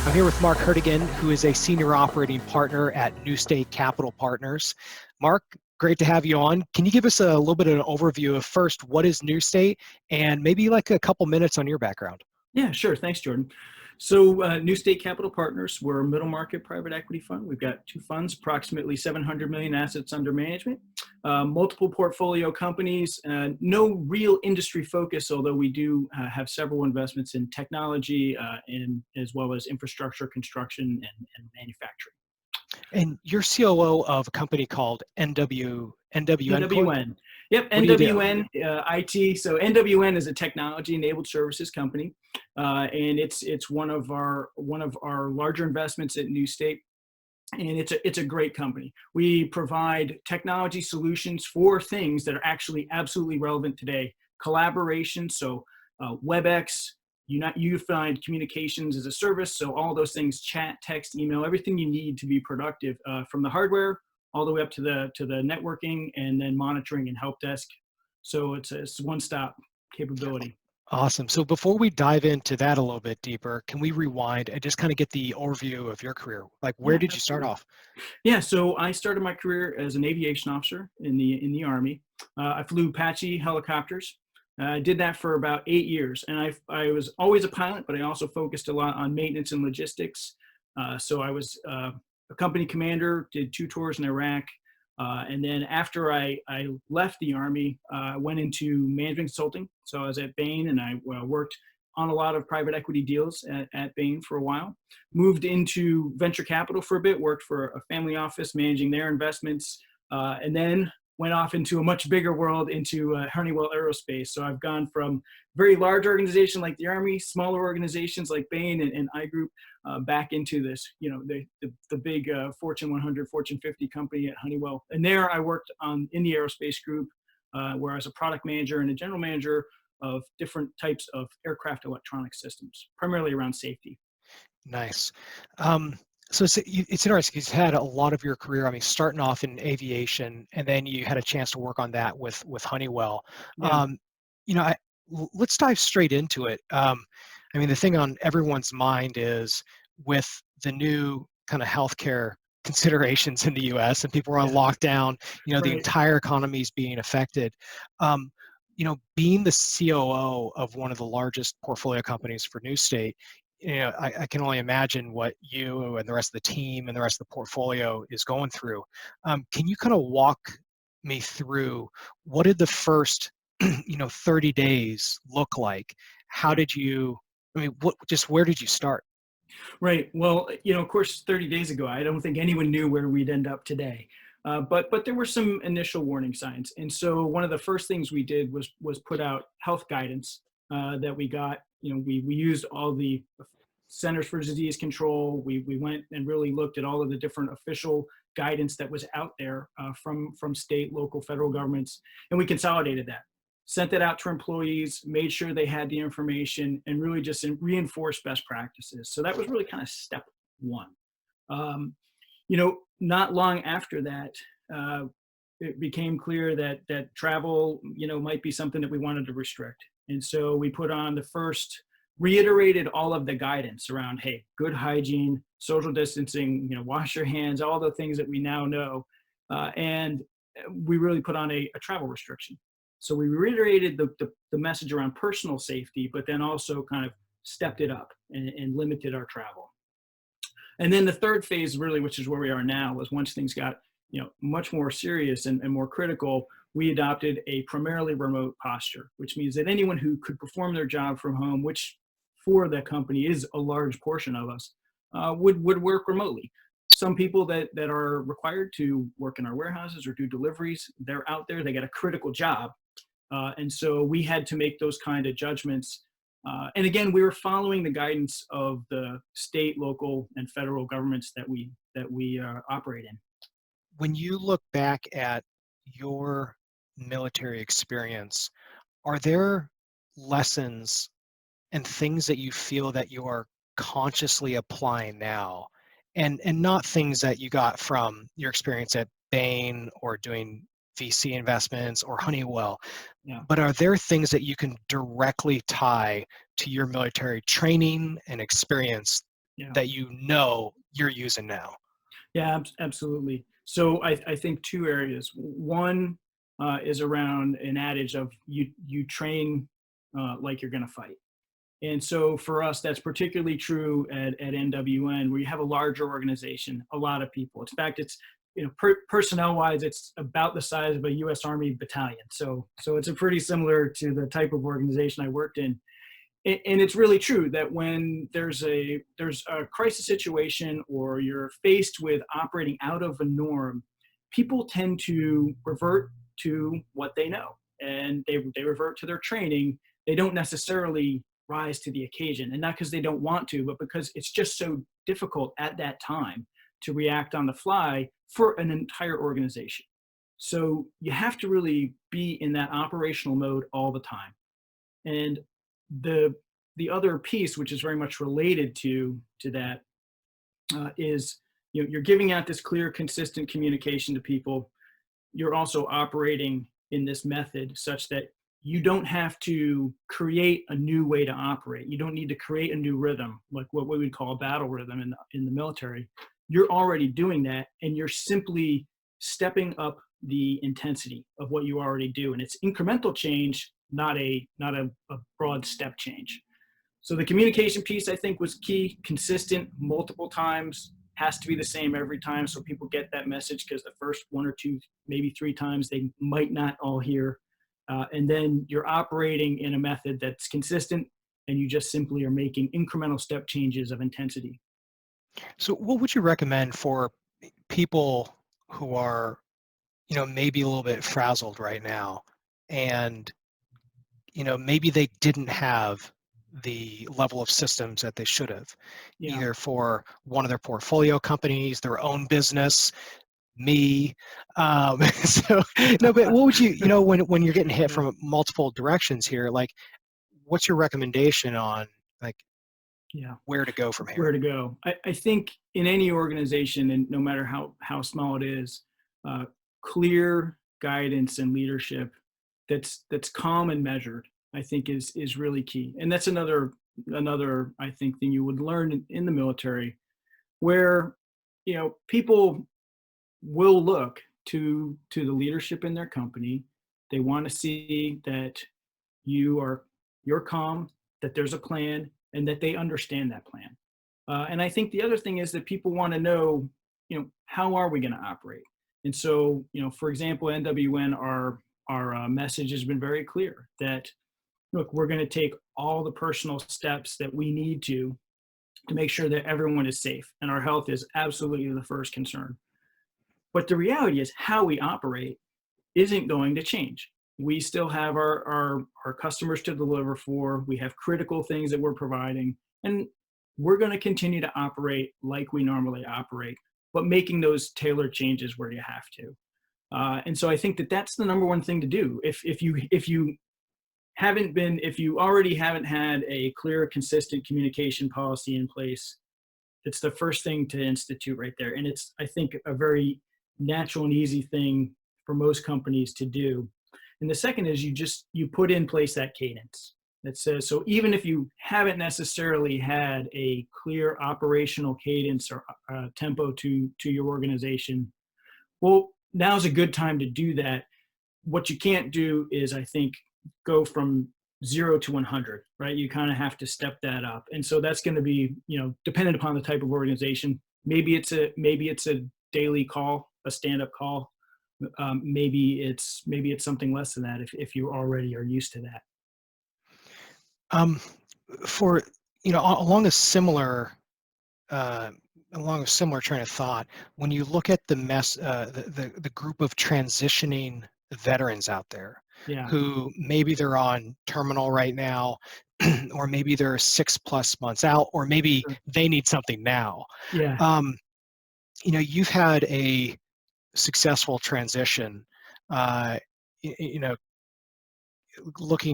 I'm here with Marc Herdegen, who is a senior operating partner at New State Capital Partners. Marc, great to have you on. Can you give us a little bit of an overview of first, what is New State, and maybe like a couple minutes on your background? Yeah, sure. Thanks, Jordan. So New State Capital Partners, we're a middle market private equity fund. We've got two funds, approximately 700 million assets under management, multiple portfolio companies, no real industry focus, although we do have several investments in technology and as well as infrastructure, construction, and manufacturing. And you're COO of a company called NWN. NWN. Yep, NWN IT. So NWN is a technology-enabled services company, and it's one of our larger investments at New State, and it's a great company. We provide technology solutions for things that are actually absolutely relevant today. Collaboration, so WebEx, unified communications as a service. So all those things, chat, text, email, everything you need to be productive, from the hardware all the way up to the networking and then monitoring and help desk. So it's a one-stop capability. Awesome. So before we dive into that a little bit deeper, can we rewind and just kind of get the overview of your career? Like, where did you start off? Yeah, so I started my career as an aviation officer in the Army. I flew Apache helicopters. I did that for about 8 years, and I was always a pilot, but I also focused a lot on maintenance and logistics. So I was a company commander, did 2 tours in Iraq, and then after I left the Army, I went into management consulting. So I was at Bain, and I worked on a lot of private equity deals at Bain for a while. Moved into venture capital for a bit, worked for a family office managing their investments, and then went off into a much bigger world, into Honeywell Aerospace. So I've gone from very large organization like the Army, smaller organizations like Bain and I-Group, back into this, the big Fortune 100, Fortune 50 company at Honeywell. And there I worked in the aerospace group, where I was a product manager and a general manager of different types of aircraft electronic systems, primarily around safety. Nice. So it's interesting. You've had a lot of your career, I mean, starting off in aviation, and then you had a chance to work on that with Honeywell. Yeah. Let's dive straight into it. I mean, the thing on everyone's mind is with the new kind of healthcare considerations in the U.S. and people are on lockdown, the Right. entire economy is being affected. Being the COO of one of the largest portfolio companies for New State, I can only imagine what you and the rest of the team and the rest of the portfolio is going through. Can you kind of walk me through what did the first 30 days look like? How did you, where did you start? Right. Well, of course, 30 days ago, I don't think anyone knew where we'd end up today. But there were some initial warning signs. And so one of the first things we did was put out health guidance that we got. We used all the Centers for Disease Control. We went and really looked at all of the different official guidance that was out there from state, local, federal governments, and we consolidated that. Sent that out to employees, made sure they had the information, and really just reinforced best practices. So that was really kind of step one. Not long after that, it became clear that travel, might be something that we wanted to restrict. And so we put on reiterated all of the guidance around, hey, good hygiene, social distancing, wash your hands, all the things that we now know. And we really put on a travel restriction. So we reiterated the message around personal safety, but then also kind of stepped it up and limited our travel. And then the third phase, really, which is where we are now, was once things got much more serious and more critical, we adopted a primarily remote posture, which means that anyone who could perform their job from home, which for the company is a large portion of us, would work remotely. Some people that are required to work in our warehouses or do deliveries, they're out there, they got a critical job. And so we had to make those kind of judgments. And again, we were following the guidance of the state, local, and federal governments that we operate in. When you look back at your military experience, are there lessons and things that you feel that you are consciously applying now, and not things that you got from your experience at Bain or doing VC investments or Honeywell. Yeah. But are there things that you can directly tie to your military training and experience Yeah. that you know you're using now? Yeah, absolutely. So I think two areas. One is around an adage of you train like you're going to fight. And so for us, that's particularly true at NWN, where you have a larger organization, a lot of people. In fact, it's, personnel wise, it's about the size of a U.S. Army battalion. So it's a pretty similar to the type of organization I worked in. And it's really true that when there's a crisis situation or you're faced with operating out of a norm, people tend to revert to what they know, and they revert to their training. They don't necessarily rise to the occasion, and not because they don't want to, but because it's just so difficult at that time to react on the fly for an entire organization. So you have to really be in that operational mode all the time. And the other piece, which is very much related to that, is you're giving out this clear, consistent communication to people. You're also operating in this method such that you don't have to create a new way to operate. You don't need to create a new rhythm, like what we would call a battle rhythm in the military. You're already doing that, and you're simply stepping up the intensity of what you already do. And it's incremental change, not a broad step change. So the communication piece, I think, was key. Consistent, multiple times, has to be the same every time, so people get that message, because the first one or two, maybe three times, they might not all hear. And then you're operating in a method that's consistent, and you just simply are making incremental step changes of intensity. So what would you recommend for people who are, maybe a little bit frazzled right now, and maybe they didn't have the level of systems that they should have, Yeah. either for one of their portfolio companies, their own business, me. So no, but what would when you're getting hit Yeah. from multiple directions here, like, what's your recommendation on, like, Yeah. where to go from Where here? to go? I think in any organization, and no matter how small it is, uh, clear guidance and leadership that's calm and measured, I think is really key. And that's another I think thing you would learn in the military, where people will look to the leadership in their company. They want to see that you're calm, that there's a plan, and that they understand that plan. And I think the other thing is that people want to know, how are we going to operate? And so, for example, NWN, our message has been very clear that, look, we're going to take all the personal steps that we need to make sure that everyone is safe, and our health is absolutely the first concern. But the reality is, how we operate isn't going to change. We still have our customers to deliver for. We have critical things that we're providing, and we're going to continue to operate like we normally operate, but making those tailored changes where you have to. And so I think that that's the number one thing to do. If you already haven't had a clear, consistent communication policy in place, it's the first thing to institute right there. And it's, I think, a very natural and easy thing for most companies to do. And the second is you put in place that cadence that says, so even if you haven't necessarily had a clear operational cadence or tempo to your organization, well, now's a good time to do that. What you can't do is, I think, go from 0 to 100, right? You kind of have to step that up. And so that's going to be, dependent upon the type of organization. Maybe it's a daily call, a stand-up call. Maybe it's something less than that if you already are used to that. Um, for along a similar train of thought, when you look at the group of transitioning veterans out there, Yeah. who maybe they're on terminal right now, or maybe they're 6+ months out, or maybe Sure. they need something now. Yeah. You've had a successful transition, uh,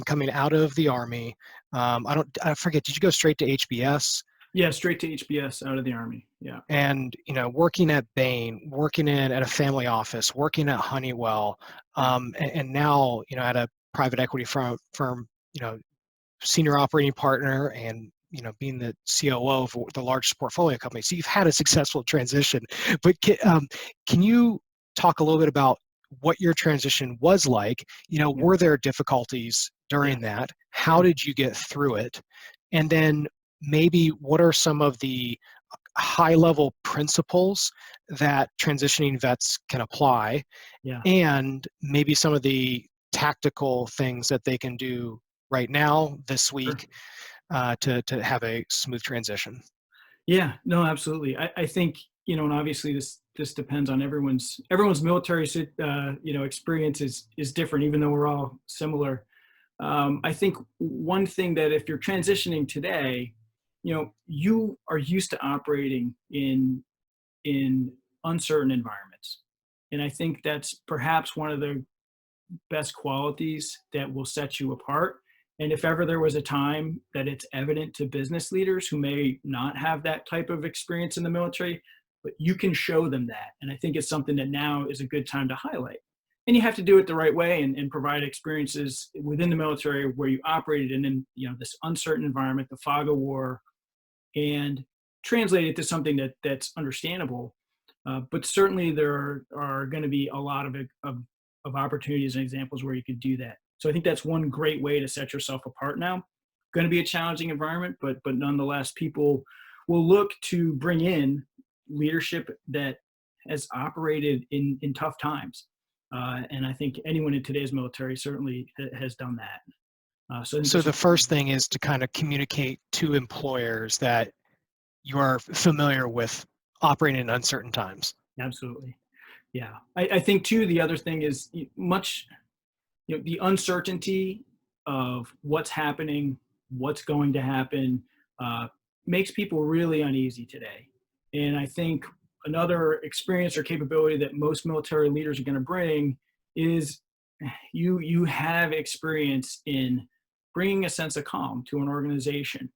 coming out of the Army. I forget, did you go straight to HBS? Yeah, straight to HBS out of the Army. Yeah. And working at Bain, working at a family office, working at Honeywell, Yeah. and now at a private equity firm, senior operating partner, and being the COO of the largest portfolio company. So you've had a successful transition. But can you talk a little bit about what your transition was like? Yeah. Were there difficulties Yeah. during that? How did you get through it? And then maybe what are some of the high level principles that transitioning vets can apply, Yeah. and maybe some of the tactical things that they can do right now this Sure. week to have a smooth transition. Yeah, no, absolutely. I think, and obviously this depends on everyone's military experience is different, even though we're all similar. I think one thing that if you're transitioning today, you are used to operating in uncertain environments, and I think that's perhaps one of the best qualities that will set you apart. And if ever there was a time that it's evident to business leaders who may not have that type of experience in the military, but you can show them that. And I think it's something that now is a good time to highlight. And you have to do it the right way and provide experiences within the military where you operated in this uncertain environment, the fog of war, and translate it to something that's understandable. But certainly there are going to be a lot of opportunities and examples where you could do that. So I think that's one great way to set yourself apart now. Going to be a challenging environment, but nonetheless, people will look to bring in leadership that has operated in tough times. And I think anyone in today's military certainly has done that. So I think So those are the first thing is to kind of communicate to employers that you are familiar with operating in uncertain times. absolutely. Yeah. I think too, the other thing is much, the uncertainty of what's happening, what's going to happen, uh, makes people really uneasy today. And I think another experience or capability that most military leaders are going to bring is you have experience in bringing a sense of calm to an organization,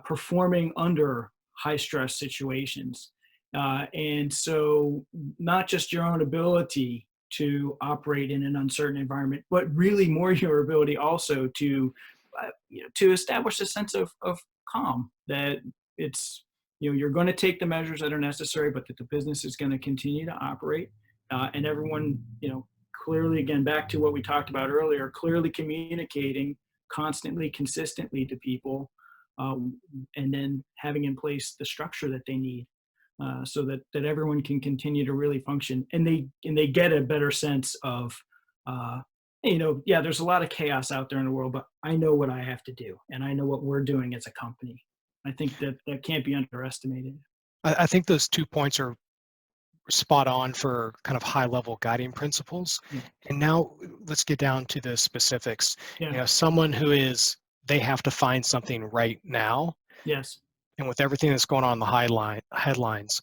performing under high stress situations. And so not just your own ability to operate in an uncertain environment, but really more your ability also to establish a sense of calm, that it's, you're going to take the measures that are necessary, but that the business is going to continue to operate, and everyone, clearly, again, back to what we talked about earlier, clearly communicating constantly, consistently to people, and then having in place the structure that they need, so that everyone can continue to really function, and they get a better sense of, yeah, there's a lot of chaos out there in the world, but I know what I have to do, and I know what we're doing as a company. I think that can't be underestimated. I think those 2 points are spot on for kind of high level guiding principles. Yeah. And now let's get down to the specifics. Yeah. Someone they have to find something right now. Yes. And with everything that's going on in the headlines,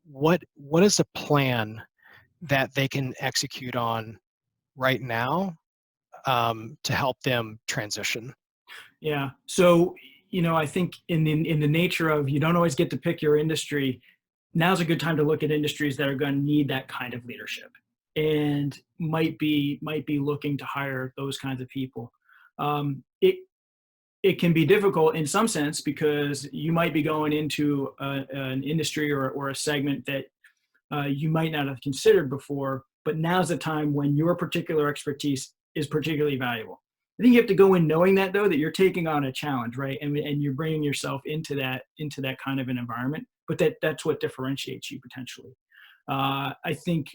what is a plan that they can execute on right now to help them transition? Yeah. So, I think in the nature of, you don't always get to pick your industry, now's a good time to look at industries that are going to need that kind of leadership and might be looking to hire those kinds of people. It can be difficult in some sense because you might be going into an industry or a segment that you might not have considered before, but now's the time when your particular expertise is particularly valuable. I think you have to go in knowing that, though, that you're taking on a challenge, right? And you're bringing yourself into that kind of an environment, but that's what differentiates you potentially. I think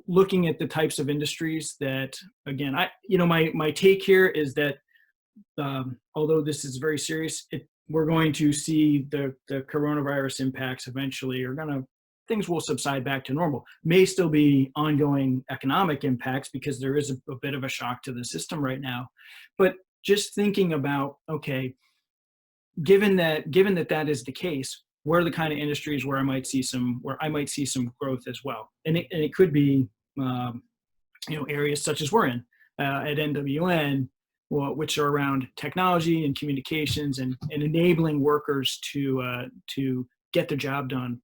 looking at the types of industries that, again, my take here is that, although this is very serious, we're going to see the coronavirus impacts eventually things will subside back to normal. May still be ongoing economic impacts because there is a bit of a shock to the system right now. But just thinking about, okay, given that is the case, where are the kind of industries where I might see some growth as well? And it could be, areas such as we're in, at NWN, which are around technology and communications and enabling workers to get the job done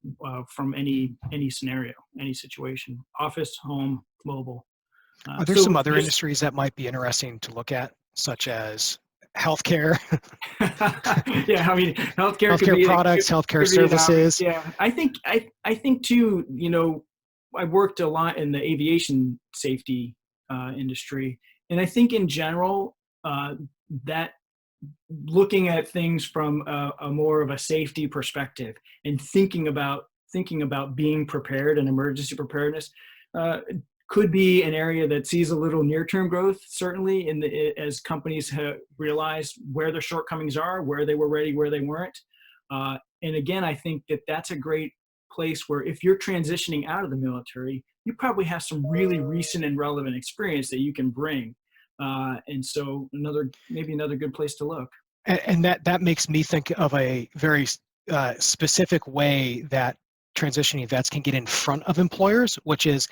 from any scenario, any situation, office, home, mobile. Are there So some other just industries that might be interesting to look at, such as healthcare, yeah, I mean, healthcare healthcare products, healthcare could be an option. services? Yeah, I think too. I worked a lot in the aviation safety industry, and I think in general that looking at things from a more of a safety perspective and thinking about being prepared and emergency preparedness uh, could be an area that sees a little near-term growth, certainly as companies have realized where their shortcomings are, where they were ready, where they weren't. And again, I think that that's a great place where if you're transitioning out of the military, you probably have some really recent and relevant experience that you can bring. And so maybe another good place to look. And that makes me think of a very specific way that transitioning vets can get in front of employers, which is,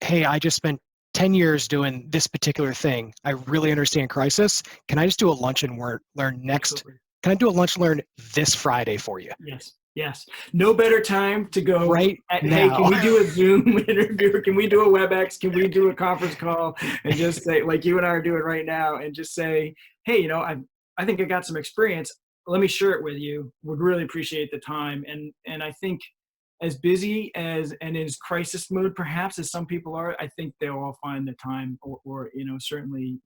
hey, I just spent 10 years doing this particular thing. I really understand crisis. Can I just do a lunch and learn next? Absolutely. Can I do a lunch and learn this Friday for you? Yes. Yes. No better time to go Right hey, can now. we do a Zoom interview? Can we do a WebEx? Can we do a conference call? And just say, like you and I are doing right now, and just say, hey, I think I got some experience. Let me share it with you. Would really appreciate the time. And I think as busy and as crisis mode perhaps as some people are, I think they'll all find the time or certainly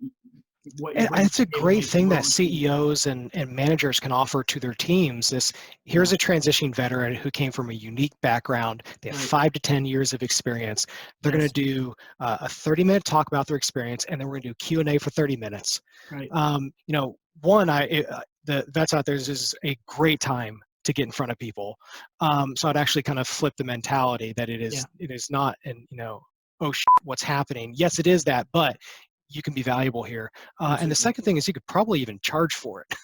what you And bring to it's a the table great makes you thing well that received. CEOs and managers can offer to their teams is, here's Yeah. a transition veteran who came from a unique background. They have Right. 5 to 10 years of experience. They're going Yes. to do a 30-minute talk about their experience, and then we're going to do Q&A for 30 minutes. Right. The vets out there, this is a great time to get in front of people. So I'd actually kind of flip the mentality that it Yeah. is not, oh, what's happening? Yes, it is that, but you can be valuable here. And the Absolutely. second thing is you could probably even charge for it.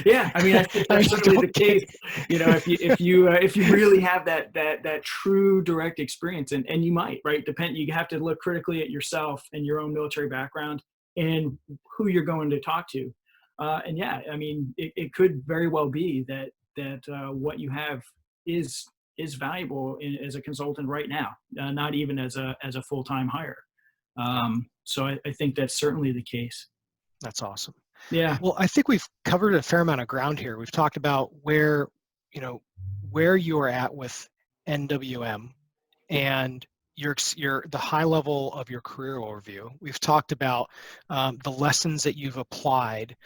Yeah, I mean, I think I mean, that's you certainly the don't get, case. If you really have that true direct experience, and you might, right? You have to look critically at yourself and your own military background and who you're going to talk to. And yeah, I mean, it could very well be that what you have is valuable as a consultant right now, not even as a full-time hire. So I think that's certainly the case. that's awesome. Yeah. Well, I think we've covered a fair amount of ground here. We've talked about you know, where you are at with NWM and the high level of your career overview. We've talked about the lessons that you've applied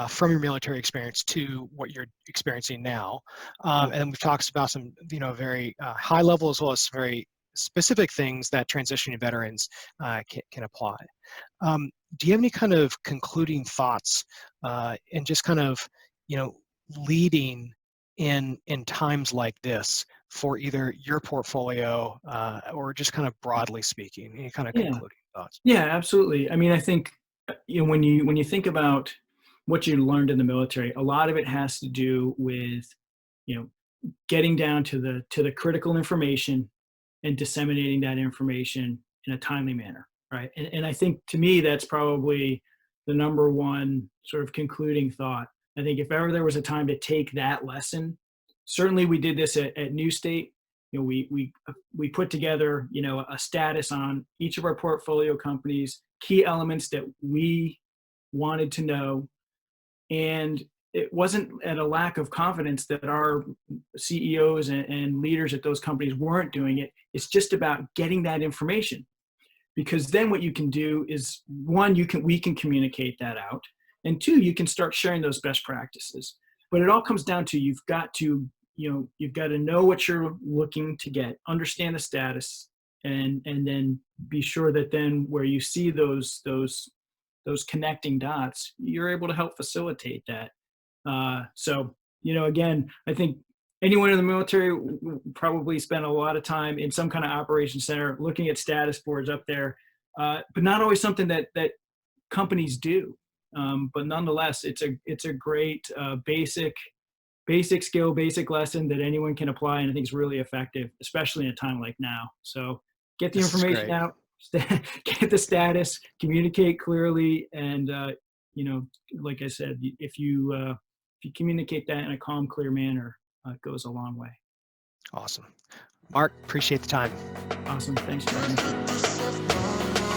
from your military experience to what you're experiencing now, Yeah. and then we've talked about some very high level as well as very specific things that transitioning veterans can apply. Do you have any kind of concluding thoughts and just kind of leading in times like this for either your portfolio or just kind of broadly speaking? Any kind of Yeah. concluding thoughts? Yeah, absolutely. I mean, I think when you think about what you learned in the military, a lot of it has to do with you know getting down to the critical information and disseminating that information in a timely manner, right? And I think to me that's probably the number one sort of concluding thought. I think if ever there was a time to take that lesson, certainly we did this at New State. We put together a status on each of our portfolio companies, key elements that we wanted to know, and it wasn't at a lack of confidence that our CEOs and leaders at those companies weren't doing it. It's just about getting that information, because then what you can do is, one, we can communicate that out, and two, you can start sharing those best practices. But it all comes down to you've got to know what you're looking to get, understand the status, and then be sure that then where you see those connecting dots, you're able to help facilitate that. Again, I think anyone in the military probably spent a lot of time in some kind of operations center looking at status boards up there, but not always something that companies do. But nonetheless, it's a great basic skill, basic lesson that anyone can apply, and I think is really effective, especially in a time like now. So get the This is information great. out, get the status, communicate clearly, and like I said, if you communicate that in a calm, clear manner, it goes a long way. Awesome. Marc, appreciate the time. Awesome. Thanks for having me.